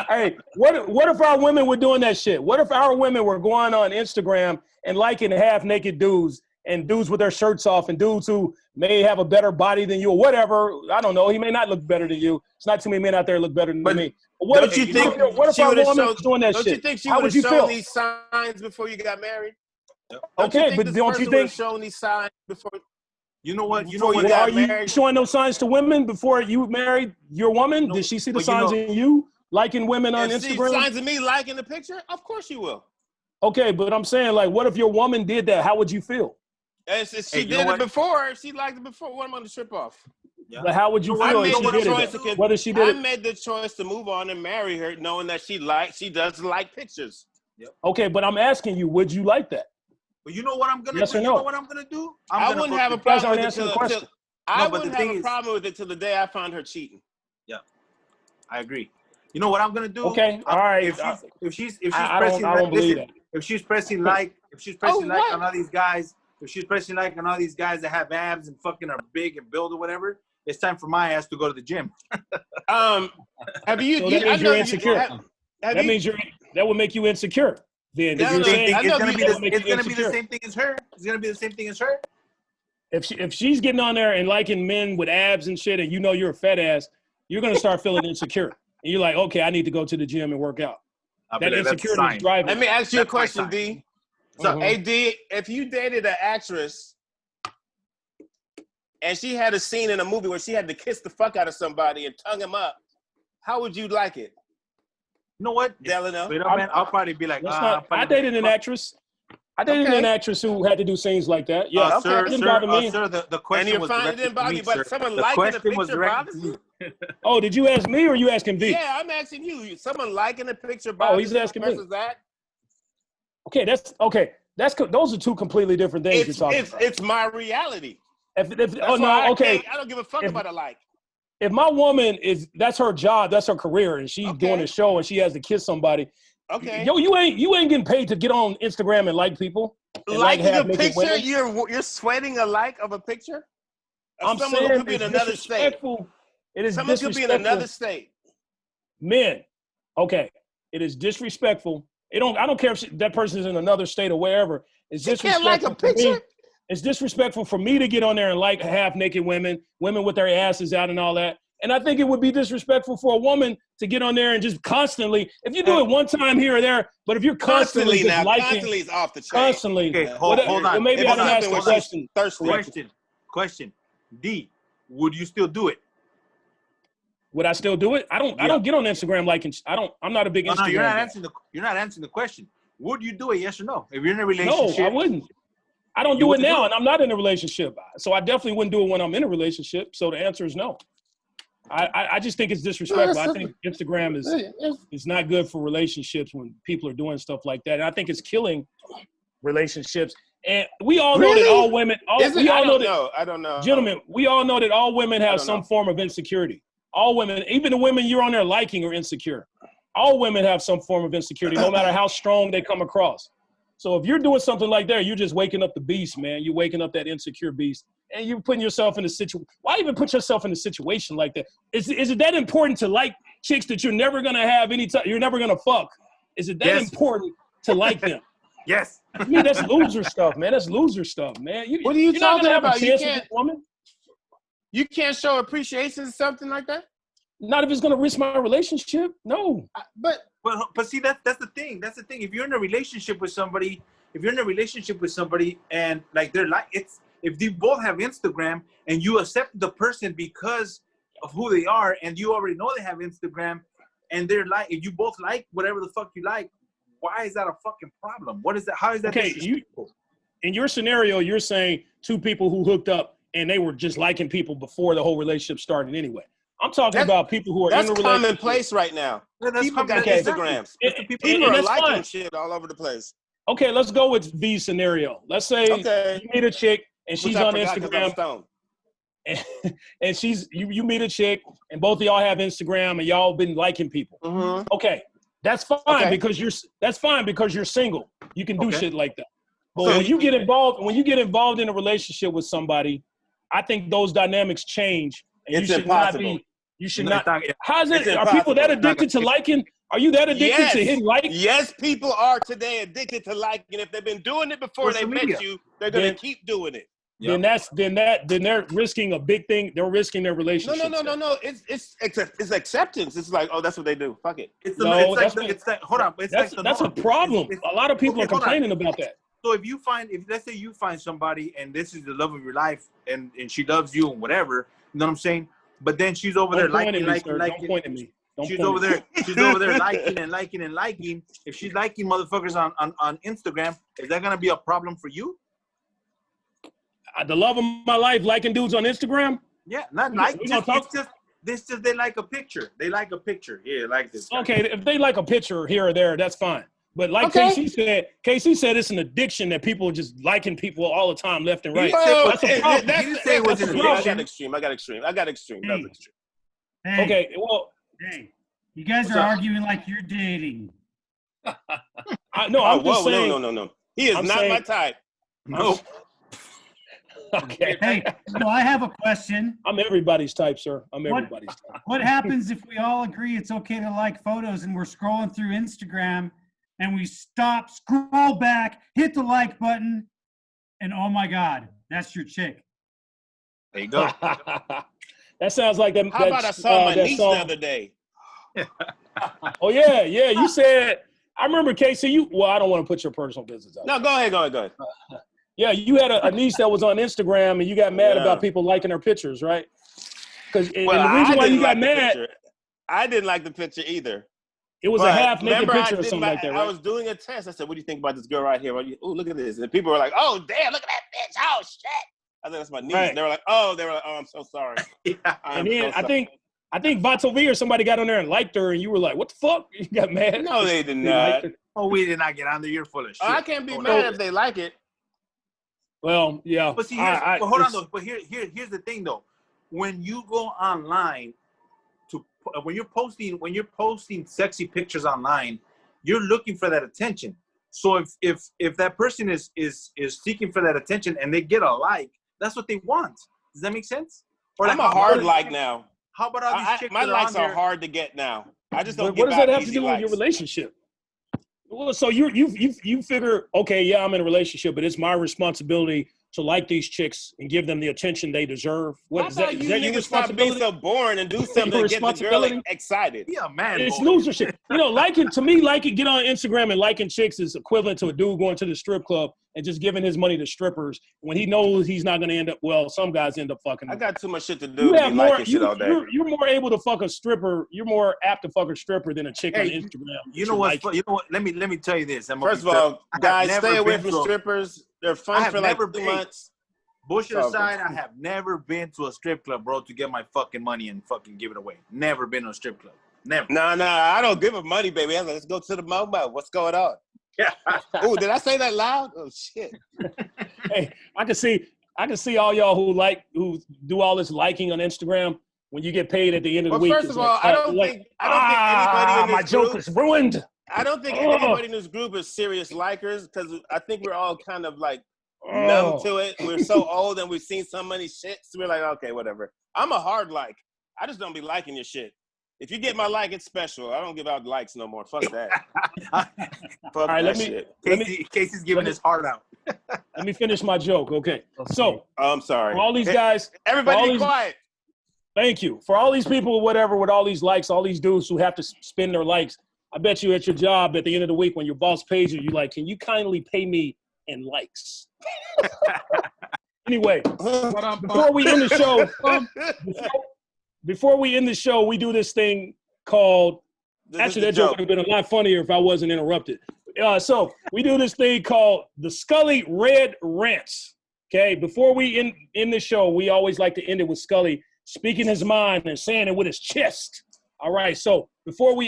Hey, what if our women were doing that shit? What if our women were going on Instagram and liking half naked dudes and dudes with their shirts off and dudes who may have a better body than you or whatever? I don't know. He may not look better than you. It's not too many men out there look better than me. What if our woman was doing that shit? Don't you think she would have shown these signs before you got married? Okay, but don't you think shown these signs before? You know what? Are you showing those signs to women before you married your woman? Did she see the signs in you liking women on Instagram? See signs of me liking the picture? Of course she will. Okay, but I'm saying, like, what if your woman did that? How would you feel? She did it before. She liked it before. What am I going to trip off? Yeah. But how would you feel if she did it? Whether she did it? I made the choice to move on and marry her, knowing that she does like pictures. Yep. Okay, but I'm asking you, would you like that? But you know what I'm gonna yes do? Or no? You know what I'm gonna do? I wouldn't have a problem with it I wouldn't have a problem with it till the day I found her cheating. Yeah, I agree. You know what I'm gonna do? Okay, all right. If she's pressing like on all these guys, if she's pressing like on all these guys that have abs and fucking are big and build or whatever, it's time for my ass to go to the gym. Have you? So that means you're insecure. That means that would make you insecure. Then No, if you're no, saying I It's know gonna you- be that would make it's you gonna be the insecure. same thing as her. It's gonna be the same thing as her. If she's getting on there and liking men with abs and shit, and you know you're a fat ass, you're gonna start feeling insecure, and you're like, okay, I need to go to the gym and work out. I'll be That like, that's a insecurity is sign. driving. Let me ask you a That's my question, sign. D. So, Mhm. Hey, D, if you dated an actress and she had a scene in a movie where she had to kiss the fuck out of somebody and tongue him up, how would you like it? you know what? Delano? Straight up, man, I'll probably be like, I dated an actress. I dated Okay. an actress who had to do scenes like that. Yeah, okay. Sir, It didn't sir, bother me. sir, the And question you're was fine, it directed didn't to bother me, you, but sir. someone The liking a question was picture directed bothers to you? you. Oh, did you ask me or you asking V? Yeah, I'm asking you. Someone liking a picture bothers he's you asking me. versus that? Okay, those are two completely different things you're talking about. It's my reality. If, That's oh why no, okay. I don't give a fuck about a like. If my woman that's her job, that's her career, and she's doing Okay. a show and she has to kiss somebody. Okay. Yo, you ain't getting paid to get on Instagram and like people. And Liking a half-naked picture, women. you're sweating a like of a picture? Of I'm someone who saying could be in it's another state. disrespectful. It is Someone could be in disrespectful. another state. Men, okay, it is disrespectful. I don't care if that person is in another state or wherever. It's You can't like disrespectful a for me. picture? It's disrespectful for me to get on there and like half-naked women with their asses out and all that. And I think it would be disrespectful for a woman to get on there and just constantly, if you do it one time here or there, but if you're constantly just liking, constantly is off the chain. constantly, Okay, hold on. well, maybe If I it's didn't ask something the where she's question. thirsty. Question. D, would you still do it? Would I still do it? I don't get on Instagram liking. I'm not a big Instagram No, you're not guy. answering the question. Would you do it? Yes or no? If you're in a No, relationship, I wouldn't. I don't You do it wouldn't now, do it? and I'm not in a relationship. So I definitely wouldn't do it when I'm in a relationship. So the answer is no. I just think it's disrespectful. I think Instagram is not good for relationships when people are doing stuff like that. And I think it's killing relationships. And we all know that all women, I don't know. Gentlemen, we all know that all women have don't some know. form of insecurity. All women, even the women you're on there liking, are insecure. All women have some form of insecurity, no matter how strong they come across. So if you're doing something like that, you're just waking up the beast, man. You're waking up that insecure beast. And you're putting yourself in a situation. Why even put yourself in a situation like that? Is it that important to like chicks that you're never going to have any time, you're never going to fuck? Is it that Yes. important to like them? yes. To me, that's loser stuff, man. That's loser stuff, man. What are you you're not talking gonna have about? a chance with this woman. You can't show appreciation to something like that? Not if it's going to risk my relationship. No. But But see, that's the thing. That's the thing. If you're in a relationship with somebody, and like they're like, if they both have Instagram and you accept the person because of who they are, and you already know they have Instagram, and they're like, if you both like whatever the fuck you like, why is that a fucking problem? What is that? How is that? Okay, disrespectful? In your scenario, you're saying two people who hooked up and they were just liking people before the whole relationship started anyway. I'm talking about people who are in that's a relationship. commonplace right now. Yeah, that's People got commonplace. Instagrams. And People are that's liking fine. shit all over the place. Okay, let's go with V's scenario. Let's say Okay. you meet a chick and Which she's I on forgot 'cause I'm Instagram, stoned. and you meet a chick and both of y'all have Instagram and y'all been liking people. Mm-hmm. Okay, that's fine Okay. because you're single. You can do Okay. shit like that. But So when you get involved in a relationship with somebody, I think those dynamics change. And It's you should impossible. not be. You should No, not. it's not- How's it? it's Are people that impossible. addicted to liking? Are you that addicted to hitting like? Yes, people are today addicted to liking. If they've been doing it before Social they media. met you, they're gonna Then- keep doing it. Then they're risking a big thing. They're risking their No. relationship. It's acceptance. It's like, oh, that's what they do. Fuck it. No, it's like hold on. It's That's like the that's a norm. problem. It's- A lot of people okay, are hold on. complaining about that. So if let's say you find somebody and this is the love of your life and she loves you and whatever, you know what I'm saying? But then she's over there Don't point at liking. me, sir. Don't point at me. Don't She's point over at me. there. She's over there liking. If she's liking motherfuckers on Instagram, is that gonna be a problem for you? The love of my life, liking dudes on Instagram. Yeah, not We like. gonna talk- It's just they like a picture. They like a picture. Yeah, like this. guy. Okay, if they like a picture here or there, that's fine. But like Okay. Casey said it's an addiction that people are just liking people all the time, left and right. Well, That's a problem. He didn't say it was that's an a problem. addiction. I got extreme. That was extreme. Hey, Okay, well, hey, you guys What's are up? arguing like you're dating. no, I'm just saying. No. He is I'm not saying- my type. No. Okay. Hey, so I have a question. I'm everybody's type, sir. I'm everybody's type. What happens if we all agree it's okay to like photos and we're scrolling through Instagram and we stop, scroll back, hit the like button, and oh my God, that's your chick. There you go. That sounds like that. How about I saw my niece the other day? Oh yeah, you said. I remember, Casey. Well, I don't want to put your personal business out. No, go ahead. Yeah, you had a niece that was on Instagram, and you got mad about people liking her pictures, right? Because the reason why you got mad, I didn't like the picture either. It was a half-naked picture or something like that, right? I was doing a test. I said, "What do you think about this girl right here?" Oh, look at this! And people were like, "Oh, damn! Look at that bitch! Oh, shit!" I said, "That's my niece." Right. They were like, "Oh, I'm so sorry." And then I think Vato V or somebody got on there and liked her, and you were like, "What the fuck?" You got mad. No, they did not. Oh, we did not get on there. You're full of shit. I can't be mad if they like it. Well, yeah. But see, hold on though. But here's the thing though. When you go online when you're posting sexy pictures online, you're looking for that attention. So if that person is seeking for that attention and they get a like, that's what they want. Does that make sense? Or I'm a hard like now. How about all these chicks? My likes are hard to get now. I just don't. What does that have to do likes. with your relationship? Well, so you figure, okay, yeah, I'm in a relationship, but it's my responsibility to like these chicks and give them the attention they deserve. What is that? Is that your responsibility? Stop being so boring and do something to get the girl excited. Yeah, man. It's loser shit. You know, liking get on Instagram and liking chicks is equivalent to a dude going to the strip club and just giving his money to strippers when he knows he's not going to end up. Well, some guys end up fucking. I got too much shit to do. You have more. You're more able to fuck a stripper. You're more apt to fuck a stripper than a chick on Instagram. You know what? You know what? Let me tell you this. First of all, guys, stay away from strippers. They're fun for like 2 months. Bullshit aside, I have never been to a strip club, bro, to get my fucking money and fucking give it away. Never been to a strip club. Never. No, I don't give her money, baby. I'm like, let's go to the Momo. What's going on? Yeah. Oh, did I say that loud? Oh shit. Hey, I can see all y'all who do all this liking on Instagram. When you get paid at the end of the week, first of all, I don't think anybody in this my joke is ruined. I don't think anybody in this group is serious likers because I think we're all kind of like numb to it. We're so old and we've seen so many shits. We're like, okay, whatever. I'm a hard like. I just don't be liking your shit. If you get my like, it's special. I don't give out likes no more. Fuck that. Fuck all right, shit. Casey's giving his heart out. Let me finish my joke. Okay. So I'm sorry. For all these guys, everybody be quiet. Thank you. For all these people, whatever, with all these likes, all these dudes who have to spend their likes, I bet you at your job at the end of the week when your boss pays you, you're like, can you kindly pay me in likes? Anyway, before we end the show, we do this thing called, actually that joke would have been a lot funnier if I wasn't interrupted. So we do this thing called the Scully Red Rants. Okay, before we end the show, we always like to end it with Scully speaking his mind and saying it with his chest. All right, so before we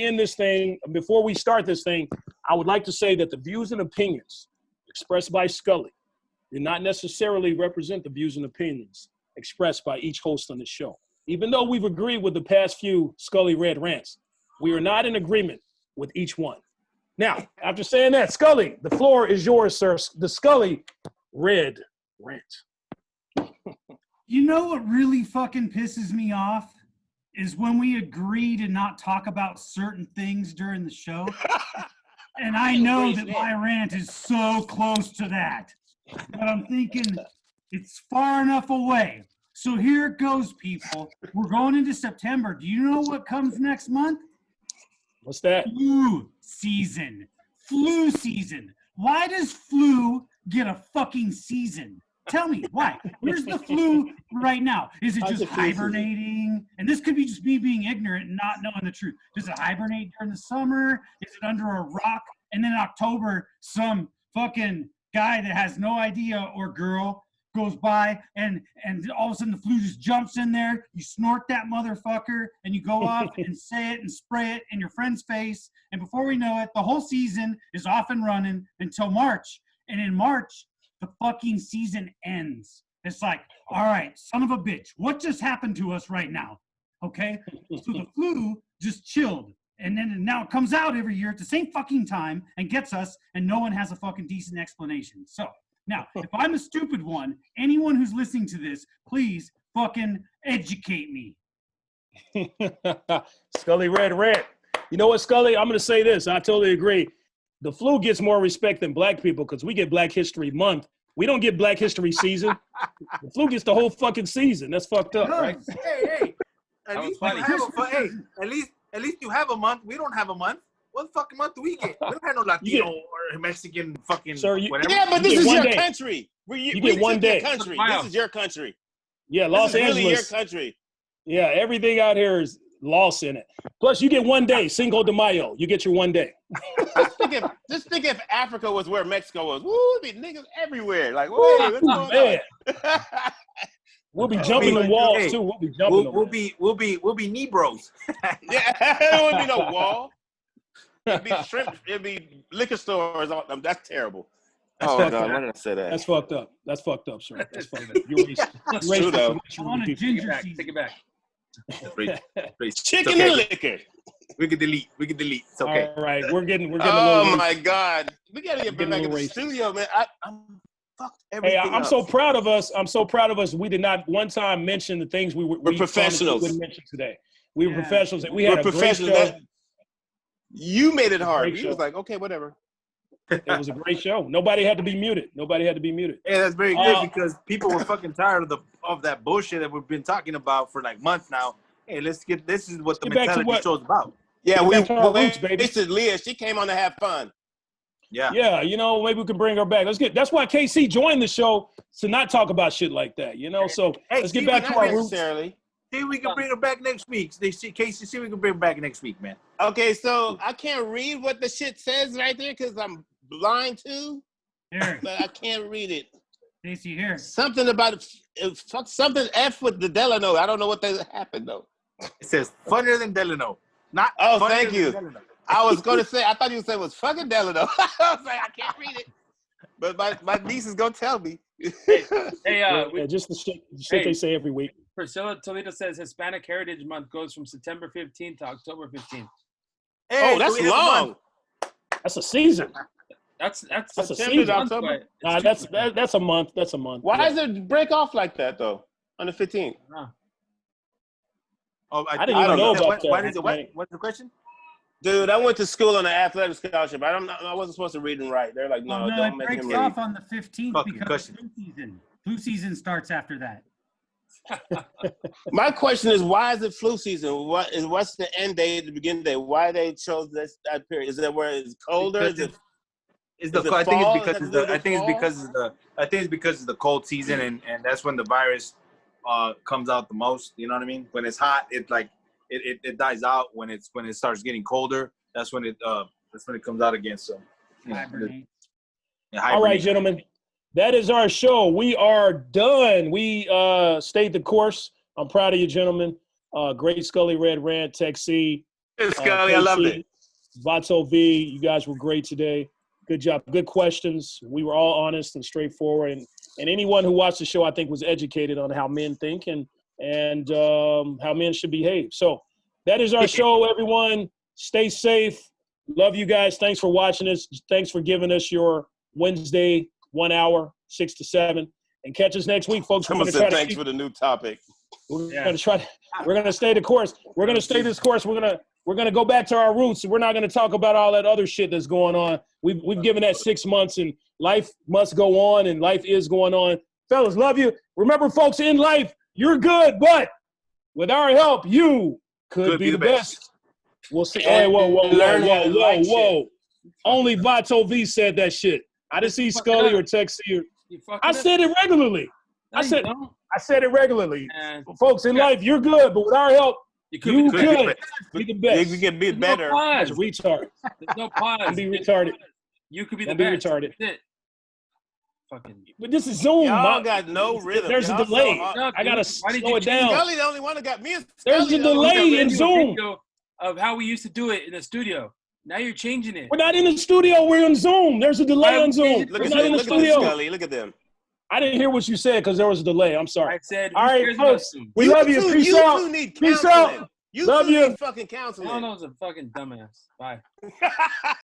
start this thing, I would like to say that the views and opinions expressed by Scully do not necessarily represent the views and opinions expressed by each host on the show. Even though we've agreed with the past few Scully Red Rants, we are not in agreement with each one. Now, after saying that, Scully, the floor is yours, sir. The Scully Red Rant. You know what really fucking pisses me off is when we agree to not talk about certain things during the show. And I know that my rant is so close to that. But I'm thinking it's far enough away. So here it goes, people. We're going into September. Do you know what comes next month? What's that? Flu season. Flu season. Why does flu get a fucking season? Tell me, why? Where's the flu right now? Is it just hibernating? And this could be just me being ignorant and not knowing the truth. Does it hibernate during the summer? Is it under a rock? And then in October, some fucking guy that has no idea or girl goes by and all of a sudden the flu just jumps in there. You snort that motherfucker and you go off and say it and spray it in your friend's face. And before we know it, the whole season is off and running until March. And in March, the fucking season ends. It's like, all right, son of a bitch, what just happened to us right now? Okay? So the flu just chilled. And then now it comes out every year at the same fucking time and gets us, and no one has a fucking decent explanation. So Now, if I'm a stupid one, anyone who's listening to this, please fucking educate me. Scully Red Rant. You know what, Scully? I'm going to say this. I totally agree. The flu gets more respect than black people because we get Black History Month. We don't get Black History Season. The flu gets the whole fucking season. That's fucked up, right? Hey. At least you have a month. We don't have a month. What fucking month do we get? We don't have no Latino or Mexican fucking whatever. Yeah, but this is your day. country. You get one day. Country. Wow. This is your country. Yeah, Los this is Angeles. really your country. Yeah, everything out here is lost in it. Plus, you get 1 day, Cinco de Mayo. You get your 1 day. Just think if Africa was where Mexico was. Woo, it'd be niggas everywhere. Like, what's going on? We'll be jumping the walls too. We'll be jumping. We'll be Nebros. Yeah, there wouldn't be no wall. It'd be shrimp. It'd be liquor stores. That's terrible. That's God, why did I say that? That's fucked up. That's fucked up, sir. That's fucked up. You're racist. That's true, though. I want a ginger Take season. it back. Chicken and liquor. We can delete. It's okay. All right, we're getting a little. Oh my God, we gotta get back in the racist. studio, man. I'm fucked everything. Hey, I'm up. so proud of us. I'm so proud of us. We did not one time mention the things we professionals. We wouldn't mention today. We were Yeah. professionals. We had We're a great professionals. show. You made it hard. Great You was show. like, okay, whatever. It was a great show. Nobody had to be muted. Yeah, that's very good because people were fucking tired of that bullshit that we've been talking about for like months now. Hey, this is what the Get back to mentality show's about. Yeah, Get we back to our roots, baby. wasted Leah. She came on to have fun. Yeah. Yeah, you know, maybe we can bring her back. That's why KC joined the show to not talk about shit like that, you know? So Hey, let's get see, back Not to our roots. necessarily. See if we can bring her back next week. Casey, see if we can bring her back next week, man. Okay, so I can't read what the shit says right there because I'm blind too, Here, but I can't read it. Stacey, here. Something about something F with the Delano. I don't know what that happened though. It says funnier than Delano. Not Oh, funnier thank than you. Delano. I was going to say, I thought you said it was fucking Delano. I was like, I can't read it. But my niece is going to tell me. Hey, Yeah, just the shit Hey. they say every week. Priscilla Toledo says Hispanic Heritage Month goes from September 15th to October 15th. Hey, Oh, that's so we have a long. month. That's a season. That's a September season. to October? but it's Nah, two- that's a month. That's a month. Why Yeah. does it break off like that, though, on the 15th? Oh, I didn't even know about that. Why is it what? What's the question? Dude, I went to school on an athletic scholarship. I wasn't supposed to read and write. They're like, no, Oh, no, don't it make breaks him read. off on the 15th Fucking because cushion. of flu season. Flu season starts after that. My question is, why is it flu season? What's the end date, the beginning date? Why they chose that period? Is it where it's colder? Is it? I think fall? it's because Is that I think it's fall? because it's the cold season and that's when the virus comes out the most. You know what I mean? When it's hot, it dies out. When it starts getting colder, that's when it comes out again. So, you know, Hibernate. All right, gentlemen. That is our show. We are done. We stayed the course. I'm proud of you, gentlemen. Great Scully Red Rant, Tech C. Scully, I loved it. Vato V, you guys were great today. Good job. Good questions. We were all honest and straightforward. And anyone who watched the show, I think, was educated on how men think and how men should behave. So that is our show, everyone. Stay safe. Love you guys. Thanks for watching us. Thanks for giving us your Wednesday 1 hour, 6 to 7. And catch us next week, folks. Someone said thanks for the new topic. We're gonna stay the course. We're gonna stay this course. We're gonna go back to our roots. We're not gonna talk about all that other shit that's going on. We've given that 6 months, and life must go on, and life is going on. Fellas, love you. Remember, folks, in life, you're good, but with our help, you could be the best. We'll see. Hey, whoa. Only Vato V said that shit. I didn't see Scully or Texie. I said it regularly. I said it regularly. Folks, in life, you're good, but with our help, you could be the best. You can be better. That's a retard. There's no pause. Be retarded. You could be the Don't be best. retarded. That's it. Fucking. But this is Zoom. Y'all got no rhythm. There's a Y'all delay. so hard. I gotta Why did slow you it change down. Scully the only one that got me. And There's Scully a the only one delay that in got- Zoom. Video of how we used to do it in the studio. Now you're changing it. We're not in the studio. We're on Zoom. There's a delay on Zoom. Look We're at not in them. the Look at them, studio. Scully. Look at them. I didn't hear what you said because there was a delay. I'm sorry. I said, All right, who cares about folks. Zoom? We love you. Peace out. You two need Peace counseling. out. You Love two you. need fucking counseling. No, it's a fucking dumbass. Bye.